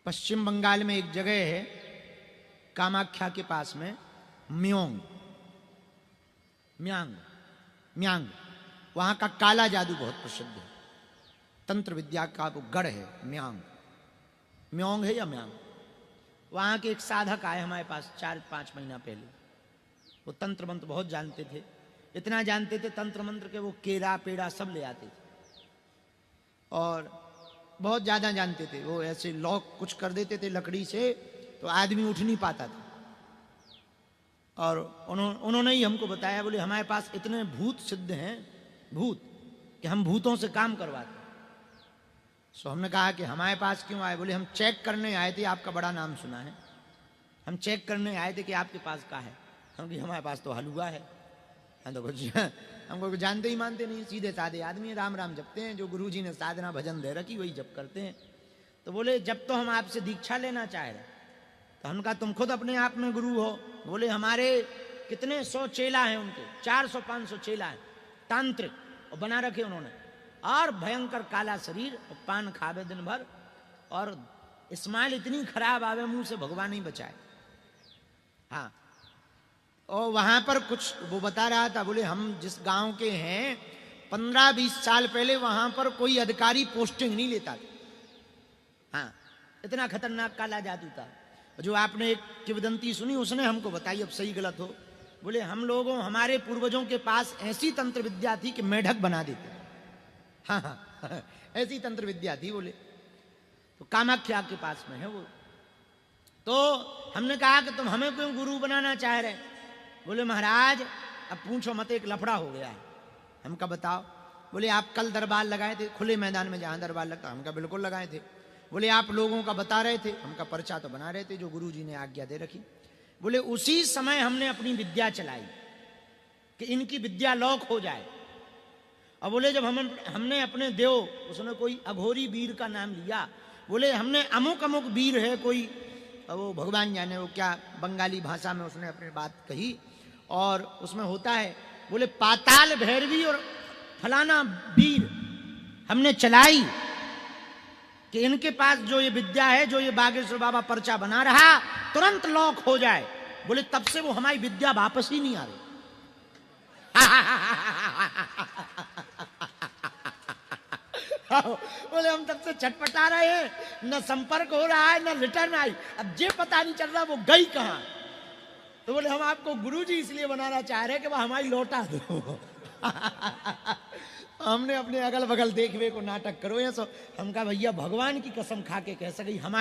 पश्चिम बंगाल में एक जगह है कामाख्या के पास में, म्योंग म्यांग म्यांग, वहां का काला जादू बहुत प्रसिद्ध है। तंत्र विद्या का वो गढ़ है म्यांग। म्योंग है या म्यांग। वहां के एक साधक आए हमारे पास 4-5 महीना पहले। वो तंत्र मंत्र बहुत जानते थे, इतना जानते थे तंत्र मंत्र के वो केरा पेड़ा सब ले आते थे और बहुत ज्यादा जानते थे। वो ऐसे लॉक कुछ कर देते थे लकड़ी से तो आदमी उठ नहीं पाता था। और उन्होंने ही हमको बताया, बोले हमारे पास इतने भूत सिद्ध हैं, भूत, कि हम भूतों से काम करवाते। सो हमने कहा कि हमारे पास क्यों आए। बोले हम चेक करने आए थे, आपका बड़ा नाम सुना है, हम चेक करने आए थे कि आपके पास क्या है। हम कि हमारे पास तो हलवा है। हम तो कुछ हमको जानते ही मानते नहीं, सीधे साधे आदमी, राम राम जपते हैं, जो गुरु जी ने साधना भजन दे रखी वही जप करते हैं। तो बोले जब तो हम आपसे दीक्षा लेना चाह रहे। तो हमने कहा तुम खुद अपने आप में गुरु हो। बोले हमारे कितने 100 चेला हैं, उनके 400-500 चेला हैं तांत्रिक, और बना रखे उन्होंने, और भयंकर काला शरीर, और पान खावे दिन भर, और स्माइल इतनी खराब आवे मुंह से, भगवान ही बचाए। हाँ, और वहां पर कुछ वो बता रहा था, बोले हम जिस गांव के हैं 15-20 साल पहले वहां पर कोई अधिकारी पोस्टिंग नहीं लेता था। हाँ, इतना खतरनाक काला जादू था। जो आपने एक किंवदंती सुनी उसने हमको बताई, अब सही गलत हो। बोले हम लोगों, हमारे पूर्वजों के पास ऐसी तंत्र विद्या थी कि मेढक बना देते। हाँ हाँ ऐसी तंत्र विद्या थी। बोले तो कामाख्या के पास में है वो। तो हमने कहा कि तुम हमें क्यों गुरु बनाना चाह रहे। बोले महाराज अब पूछो मत, एक लफड़ा हो गया है। हम कहा बताओ। बोले आप कल दरबार लगाए थे खुले मैदान में जहां दरबार लगता। हम कहा बिल्कुल लगाए थे। बोले आप लोगों का बता रहे थे। हमका पर्चा तो बना रहे थे जो गुरु जी ने आज्ञा दे रखी। बोले उसी समय हमने अपनी विद्या चलाई कि इनकी विद्या लॉक हो जाए। और बोले जब हमने अपने देव, उसने कोई अघोरी वीर का नाम लिया। बोले हमने अमुक अमुक वीर है कोई, वो भगवान जाने वो क्या बंगाली भाषा में उसने अपनी बात कही, और उसमें होता है। बोले पाताल भैरवी और फलाना वीर हमने चलाई कि इनके पास जो ये विद्या है, जो ये बागेश्वर बाबा पर्चा बना रहा, तुरंत लॉक हो जाए। बोले तब से वो हमारी विद्या वापस ही नहीं आ रही। बोले हम तब से छटपटा रहे हैं, न संपर्क हो रहा है न रिटर्न आई। अब ये पता नहीं चल रहा वो गई कहां। तो बोले हम आपको गुरुजी इसलिए बनाना चाह रहे कि वह हमारी लौटा दो। हमने अपने अगल बगल देखवे को नाटक करो ये सो। हम कहा भैया भगवान की कसम खा के कह सके हमारे